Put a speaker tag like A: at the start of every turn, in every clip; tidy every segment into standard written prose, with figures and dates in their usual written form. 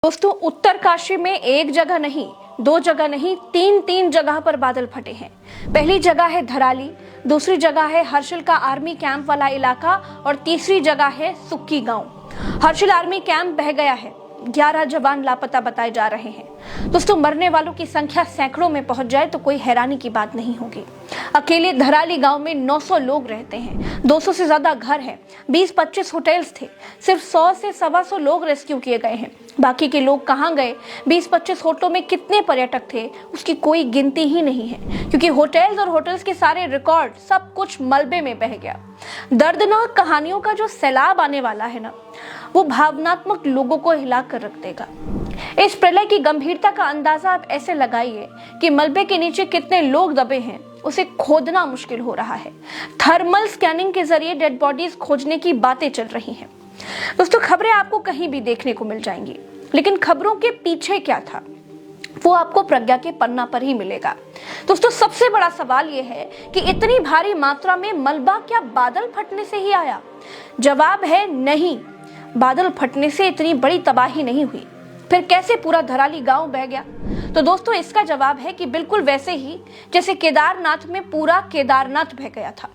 A: दोस्तों, उत्तरकाशी में एक जगह नहीं, दो जगह नहीं, तीन जगह पर बादल फटे हैं। पहली जगह है धराली, दूसरी जगह है हर्षिल का आर्मी कैंप वाला इलाका और तीसरी जगह है सुक्की गांव। हर्षिल आर्मी कैंप बह गया है, 11 जवान लापता बताए जा रहे हैं। दोस्तों, मरने वालों की संख्या सैकड़ों में पहुंच जाए तो कोई हैरानी की बात नहीं होगी। अकेले धराली गांव में 900 लोग रहते हैं, 200 से ज्यादा घर हैं, 20-25 होटल्स थे। सिर्फ 100 से 125 लोग रेस्क्यू किए गए हैं। बाकी के लोग कहां गए, 20-25 होटलों में कितने पर्यटक थे, उसकी कोई गिनती ही नहीं है, क्योंकि होटल्स और होटल्स के सारे रिकॉर्ड सब कुछ मलबे में बह गया। दर्दनाक कहानियों का जो सैलाब आने वाला है ना, वो भावनात्मक लोगों को हिला कर रख देगा। इस प्रलय की गंभीरता का अंदाजा आप ऐसे लगाइए कि मलबे के नीचे कितने लोग दबे हैं, उसे खोदना मुश्किल हो रहा है। थर्मल स्कैनिंग के जरिए डेड बॉडीज खोजने की बातें चल रही हैं। दोस्तों, खबरें आपको कहीं भी देखने को मिल जाएंगी, लेकिन खबरों के पीछे क्या था वो आपको प्रज्ञा के पन्ना पर ही मिलेगा। दोस्तों, सबसे बड़ा सवाल यह है कि इतनी भारी मात्रा में मलबा क्या बादल फटने से ही आया? जवाब है नहीं, बादल फटने से इतनी बड़ी तबाही नहीं हुई। फिर कैसे पूरा धराली गांव बह गया? तो दोस्तों, इसका जवाब है कि बिल्कुल वैसे ही जैसे केदारनाथ में पूरा केदारनाथ बह गया था।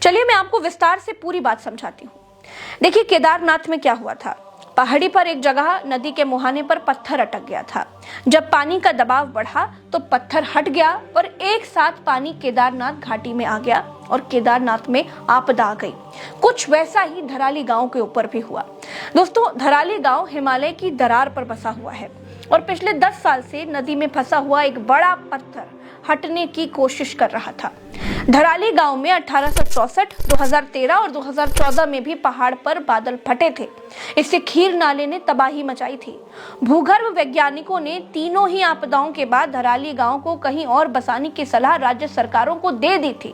A: चलिए मैं आपको विस्तार से पूरी बात समझाती हूँ। देखिए, केदारनाथ में क्या हुआ था। पहाड़ी पर एक जगह नदी के मुहाने पर पत्थर अटक गया था। जब पानी का दबाव बढ़ा तो पत्थर हट गया और एक साथ पानी केदारनाथ घाटी में आ गया और केदारनाथ में आपदा आ गई। कुछ वैसा ही धराली गांव के ऊपर भी हुआ। दोस्तों, धराली गांव हिमालय की दरार पर बसा हुआ है और पिछले 10 साल से नदी में फंसा हुआ एक बड़ा पत्थर हटने की कोशिश कर रहा था। धराली गांव में 1864, 2013 और 2014 में भी पहाड़ पर बादल फटे थे। इससे खीर नाले ने तबाही मचाई थी। भूगर्भ वैज्ञानिकों ने तीनों ही आपदाओं के बाद धराली गांव को कहीं और बसाने की सलाह राज्य सरकारों को दे दी थी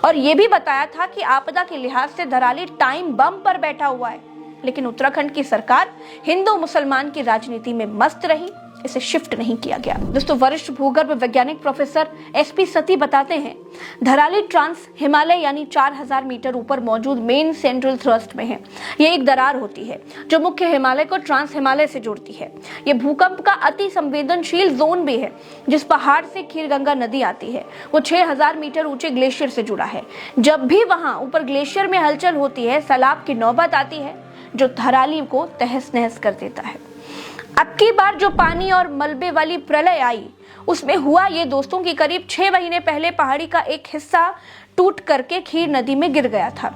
A: और ये भी बताया था कि आपदा के लिहाज से धराली टाइम बम पर बैठा हुआ है। लेकिन उत्तराखंड की सरकार हिंदू मुसलमान की राजनीति में मस्त रही, इसे शिफ्ट नहीं किया गया। दोस्तों, वरिष्ठ भूगर्भ वैज्ञानिक प्रोफेसर SP सती बताते हैं, धराली ट्रांस हिमालय यानी 4000 मीटर ऊपर मौजूद मेन सेंट्रल थ्रस्ट में है। ये एक दरार होती है जो मुख्य हिमालय को ट्रांस हिमालय से जोड़ती है। ये भूकंप का अति संवेदनशील जोन भी है। जिस पहाड़ से खीरगंगा नदी आती है वो 6000 मीटर ऊंचे ग्लेशियर से जुड़ा है। जब भी वहां ऊपर ग्लेशियर में हलचल होती है, सैलाब की नौबत आती है जो धराली को तहस नहस कर देता है। अब की बार जो पानी और मलबे वाली प्रलय आई, उसमें हुआ ये दोस्तों की करीब 6 महीने पहले पहाड़ी का एक हिस्सा टूट करके खीर नदी में गिर गया था।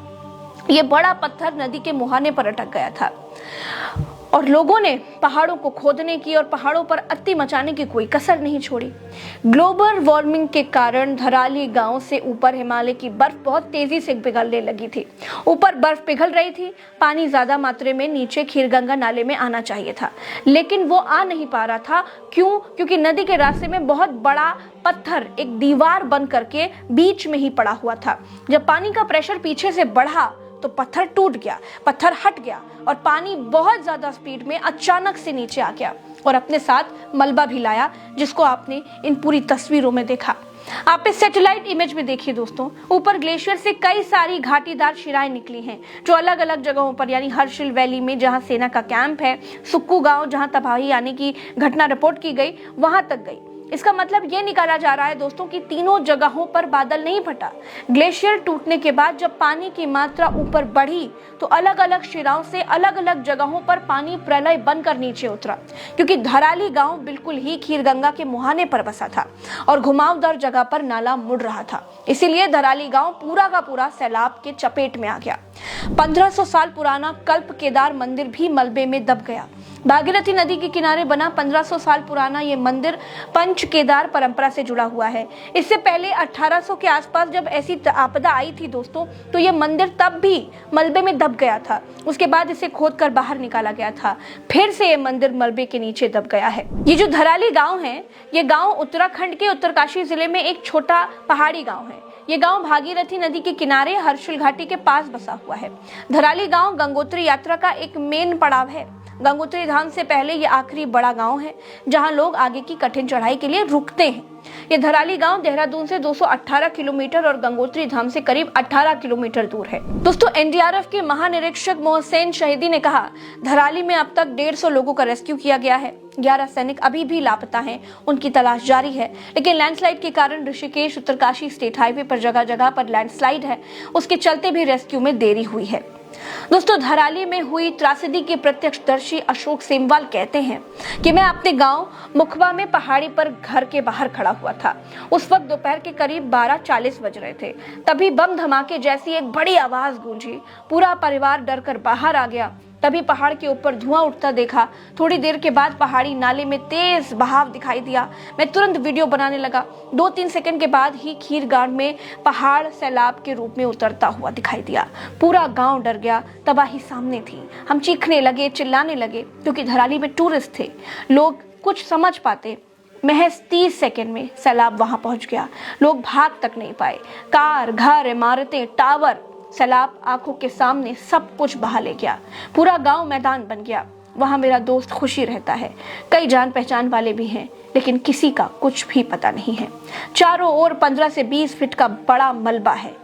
A: ये बड़ा पत्थर नदी के मुहाने पर अटक गया था और लोगों ने पहाड़ों को खोदने की और पहाड़ों पर अत्ती मचाने की कोई कसर नहीं छोड़ी। ग्लोबल वार्मिंग के कारण धराली गांव से ऊपर हिमालय की बर्फ बहुत तेजी से पिघलने लगी थी। ऊपर बर्फ पिघल रही थी, पानी ज्यादा मात्रा में नीचे खीरगंगा नाले में आना चाहिए था, लेकिन वो आ नहीं पा रहा था। क्यों? क्योंकि नदी के रास्ते में बहुत बड़ा पत्थर एक दीवार बन करके बीच में ही पड़ा हुआ था। जब पानी का प्रेशर पीछे से बढ़ा तो पत्थर टूट गया, पत्थर हट गया और पानी बहुत ज्यादा स्पीड में अचानक से नीचे आ गया और अपने साथ मलबा भी लाया, जिसको आपने इन पूरी तस्वीरों में देखा। आप इस सैटेलाइट इमेज में देखिए दोस्तों, ऊपर ग्लेशियर से कई सारी घाटीदार शिराएं निकली हैं जो अलग अलग जगहों पर, यानी हर्षिल वैली में जहां सेना का कैंप है, सुक्कू गांव जहां तबाही आने की घटना रिपोर्ट की गई, वहां तक गई। इसका मतलब ये निकाला जा रहा है दोस्तों कि तीनों जगहों पर बादल नहीं फटा। ग्लेशियर टूटने के बाद जब पानी की मात्रा ऊपर बढ़ी तो अलग अलग शिराओं से अलग अलग जगहों पर पानी प्रलय बनकर नीचे उतरा, क्योंकि धराली गांव बिल्कुल ही खीरगंगा के मुहाने पर बसा था और घुमावदार जगह पर नाला मुड़ रहा था। इसीलिए धराली गांव पूरा का पूरा सैलाब के चपेट में आ गया। 1500 साल पुराना कल्प केदार मंदिर भी मलबे में दब गया। भागीरथी नदी के किनारे बना 1500 साल पुराना ये मंदिर पंच केदार परंपरा से जुड़ा हुआ है। इससे पहले 1800 के आसपास जब ऐसी आपदा आई थी दोस्तों, तो ये मंदिर तब भी मलबे में दब गया था। उसके बाद इसे खोदकर बाहर निकाला गया था। फिर से ये मंदिर मलबे के नीचे दब गया है। ये जो धराली गांव है, ये गांव उत्तराखंड के उत्तरकाशी जिले में एक छोटा पहाड़ी गांव है। ये गांव भागीरथी नदी के किनारे हर्षिल घाटी के पास बसा हुआ है। धराली गांव गंगोत्री यात्रा का एक मेन पड़ाव है। गंगोत्री धाम से पहले ये आखिरी बड़ा गांव है जहां लोग आगे की कठिन चढ़ाई के लिए रुकते हैं। ये धराली गांव देहरादून से 218 किलोमीटर और गंगोत्री धाम से करीब 18 किलोमीटर दूर है। दोस्तों, एनडीआरएफ के महानिरीक्षक मोहसेन शहीदी ने कहा, धराली में अब तक 150 लोगों का रेस्क्यू किया गया है। 11 सैनिक अभी भी लापता हैं, उनकी तलाश जारी है। लेकिन लैंडस्लाइड के कारण ऋषिकेश उत्तरकाशी स्टेट हाईवे पर जगह जगह पर लैंडस्लाइड है, उसके चलते भी रेस्क्यू में देरी हुई है। दोस्तों, धराली में हुई त्रासदी के प्रत्यक्षदर्शी अशोक सेमवाल कहते हैं कि मैं अपने गांव मुखबा में पहाड़ी पर घर के बाहर खड़ा हुआ था। उस वक्त दोपहर के करीब 12:40 बज रहे थे। तभी बम धमाके जैसी एक बड़ी आवाज गूंजी। पूरा परिवार डरकर बाहर आ गया। तभी पहाड़ के ऊपर धुआं उठता देखा। थोड़ी देर के बाद पहाड़ी नाले में तेज बहाव दिखाई दिया। मैं तुरंत वीडियो बनाने लगा। 2-3 सेकंड के बाद ही खीरगांव में पहाड़ सैलाब के रूप में उतरता हुआ दिखाई दिया। पूरा गांव डर गया। तबाही सामने थी। हम चीखने लगे, चिल्लाने लगे, क्योंकि धराली में टूरिस्ट थे। लोग कुछ समझ पाते। महज 30 सेकंड में सैलाब वहां पहुंच गया। लोग भाग तक नहीं पाए। कार, घर, इमारतें, टावर, सैलाब आंखों के सामने सब कुछ बहा ले गया। पूरा गांव मैदान बन गया। वहां मेरा दोस्त खुशी रहता है। कई जान पहचान वाले भी हैं, लेकिन किसी का कुछ भी पता नहीं है। चारों ओर 15 से 20 फीट का बड़ा मलबा है।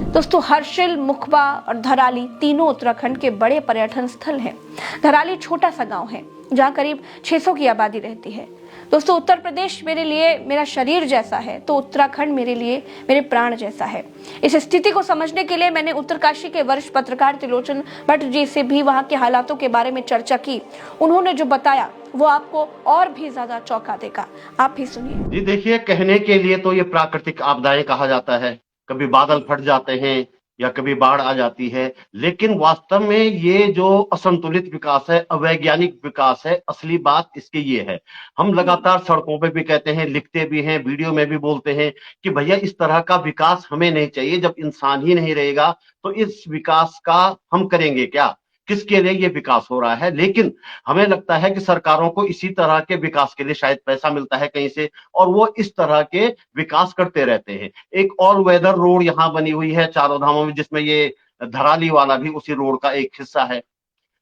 A: दोस्तों, हर्षिल, मुखबा और धराली तीनों उत्तराखंड के बड़े पर्यटन स्थल हैं। धराली छोटा सा गांव है जहां करीब 600 की आबादी रहती है। दोस्तों, उत्तर प्रदेश मेरे लिए मेरा शरीर जैसा है, तो उत्तराखंड मेरे लिए मेरे प्राण जैसा है। इस स्थिति को समझने के लिए मैंने उत्तरकाशी के वरिष्ठ पत्रकार त्रिलोचन भट्ट जी से भी वहां के हालातों के बारे में चर्चा की। उन्होंने जो बताया वो आपको और भी ज्यादा चौंका देगा। आप भी सुनिए।
B: जी देखिए, कहने के लिए तो ये प्राकृतिक आपदाएं कहा जाता है। कभी बादल फट जाते हैं या कभी बाढ़ आ जाती है, लेकिन वास्तव में ये जो असंतुलित विकास है, अवैज्ञानिक विकास है, असली बात इसकी ये है। हम लगातार सड़कों पे भी कहते हैं, लिखते भी हैं, वीडियो में भी बोलते हैं कि भैया इस तरह का विकास हमें नहीं चाहिए। जब इंसान ही नहीं रहेगा तो इस विकास का हम करेंगे क्या? किसके लिए ये विकास हो रहा है? लेकिन हमें लगता है कि सरकारों को इसी तरह के विकास के लिए शायद पैसा मिलता है कहीं से, और वो इस तरह के विकास करते रहते हैं। एक ऑल वेदर रोड यहाँ बनी हुई है चारों धामों में, जिसमें ये धराली वाला भी उसी रोड का एक हिस्सा है।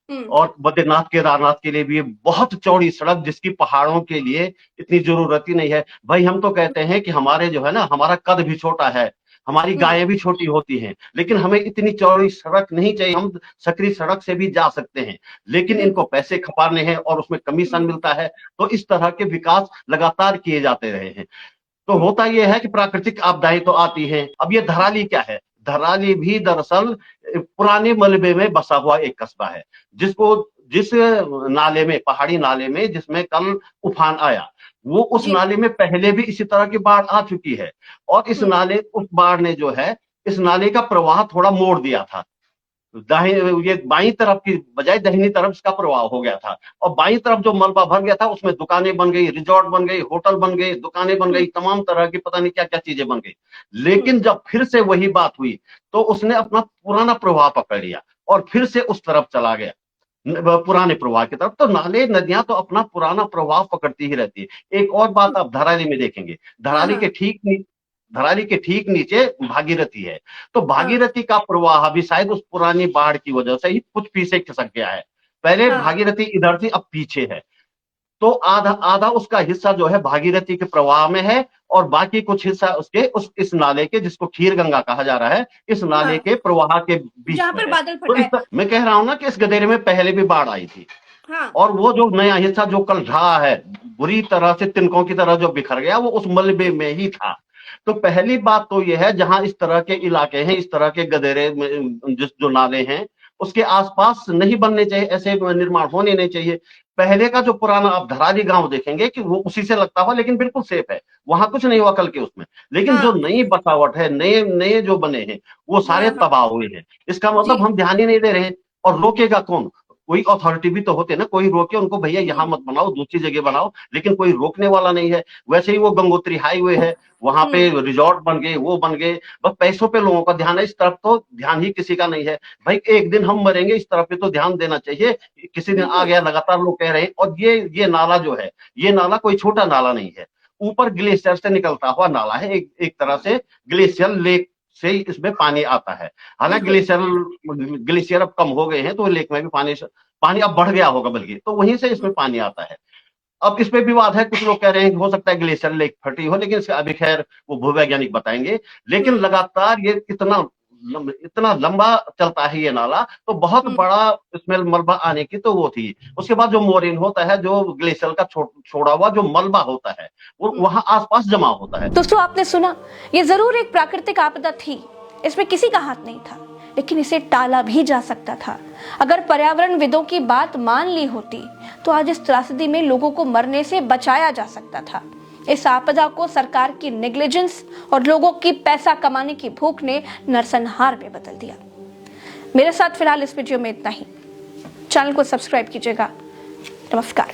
B: और बद्रीनाथ केदारनाथ के लिए भी ये बहुत चौड़ी सड़क, जिसकी पहाड़ों के लिए इतनी जरूरत ही नहीं है। भाई, हम तो कहते हैं कि हमारे जो है ना, हमारा कद भी छोटा है, हमारी गायें भी छोटी होती हैं, लेकिन हमें इतनी चौड़ी सड़क नहीं चाहिए। हम सकरी सड़क से भी जा सकते हैं, लेकिन इनको पैसे खपाने हैं और उसमें कमीशन मिलता है। तो इस तरह के विकास लगातार किए जाते रहे हैं। तो होता यह है कि प्राकृतिक आपदाएं तो आती हैं। अब ये धराली क्या है? धराली भी दरअसल पुराने मलबे में बसा हुआ एक कस्बा है, जिस नाले में, पहाड़ी नाले में, जिसमें कल उफान आया, वो उस नाले में पहले भी इसी तरह की बाढ़ आ चुकी है। और उस बाढ़ ने जो है, इस नाले का प्रवाह थोड़ा मोड़ दिया था। ये बाईं तरफ की बजाय दाहिनी तरफ इसका प्रवाह हो गया था, और बाईं तरफ जो मलबा भर गया था उसमें दुकानें बन गई, रिजॉर्ट बन गई, होटल बन गए, दुकानें बन गई, तमाम तरह की पता नहीं क्या क्या चीजें बन गई। लेकिन जब फिर से वही बात हुई तो उसने अपना पुराना प्रवाह पकड़ लिया और फिर से उस तरफ चला गया, पुराने प्रवाह की तरफ। तो नाले नदियां तो अपना पुराना प्रवाह पकड़ती ही रहती है। एक और बात आप धराली में देखेंगे, धराली के ठीक नीचे भागीरथी है। तो भागीरथी का प्रवाह भी शायद उस पुरानी बाढ़ की वजह से ही कुछ पीछे खिसक गया है। पहले भागीरथी इधर थी, अब पीछे है। तो आधा आधा उसका हिस्सा जो है भागीरथी के प्रवाह में है, और बाकी कुछ हिस्सा उसके इस नाले के, जिसको खीर गंगा कहा जा रहा है, इस नाले के प्रवाह के बीच में है। तो मैं कह रहा हूं ना कि इस गदेरे में पहले भी बाढ़ आई थी। और वो जो नया हिस्सा जो कल रहा है, बुरी तरह से तिनकों की तरह जो बिखर गया, वो उस मलबे में ही था। तो पहली बात तो यह है, जहां इस तरह के इलाके हैं, इस तरह के गदेरे जो नाले हैं, उसके आसपास नहीं बनने चाहिए, ऐसे निर्माण होने नहीं चाहिए। पहले का जो पुराना आप धराली गांव देखेंगे कि वो उसी से लगता हुआ, लेकिन बिल्कुल सेफ है, वहां कुछ नहीं हुआ कल के उसमें। लेकिन जो नई बसावट है, नए नए जो बने हैं, वो सारे तबाह हुए हैं। इसका मतलब हम ध्यान ही नहीं दे रहे हैं। और रोकेगा कौन? कोई अथॉरिटी भी तो होते ना, कोई रोके उनको, भैया यहाँ मत बनाओ, दूसरी जगह बनाओ, लेकिन कोई रोकने वाला नहीं है। वैसे ही वो गंगोत्री हाईवे है, वहां पे रिजॉर्ट बन गए, वो बन गए, बस पैसों पे लोगों का ध्यान है, इस तरफ तो ध्यान ही किसी का नहीं है। भाई, एक दिन हम मरेंगे, इस तरफ पे तो ध्यान देना चाहिए। किसी दिन आ गया, लगातार लोग कह रहे हैं। और ये नाला जो है, ये नाला कोई छोटा नाला नहीं है, ऊपर ग्लेशियर से निकलता हुआ नाला है। एक तरह से ग्लेशियर लेक से इसमें पानी आता है। हालांकि ग्लेशियर अब कम हो गए हैं, तो लेक में भी पानी पानी अब बढ़ गया होगा बल्कि, तो वहीं से इसमें पानी आता है। अब इस पे विवाद है, कुछ लोग कह रहे हैं कि हो सकता है ग्लेशियर लेक फटी हो, लेकिन इसका अभी खैर वो भूवैज्ञानिक बताएंगे। लेकिन लगातार ये इतना लंबा चलता है ये नाला, तो बहुत बड़ा इसमें मलबा आने की तो वो थी। उसके बाद जो मोरिन होता है, जो ग्लेशियर का छोड़ा हुआ जो मलबा होता है, वो वहां आसपास जमा होता है।
A: दोस्तों, आपने सुना, ये जरूर एक प्राकृतिक आपदा थी, इसमें किसी का हाथ नहीं था, लेकिन इसे टाला भी जा सकता था। अगर पर्यावरणविदों की बात मान ली होती तो आज इस त्रासदी में लोगों को मरने से बचाया जा सकता था। इस आपदा को सरकार की नेग्लिजेंस और लोगों की पैसा कमाने की भूख ने नरसंहार में बदल दिया। मेरे साथ फिलहाल इस वीडियो में इतना ही। चैनल को सब्सक्राइब कीजिएगा। नमस्कार।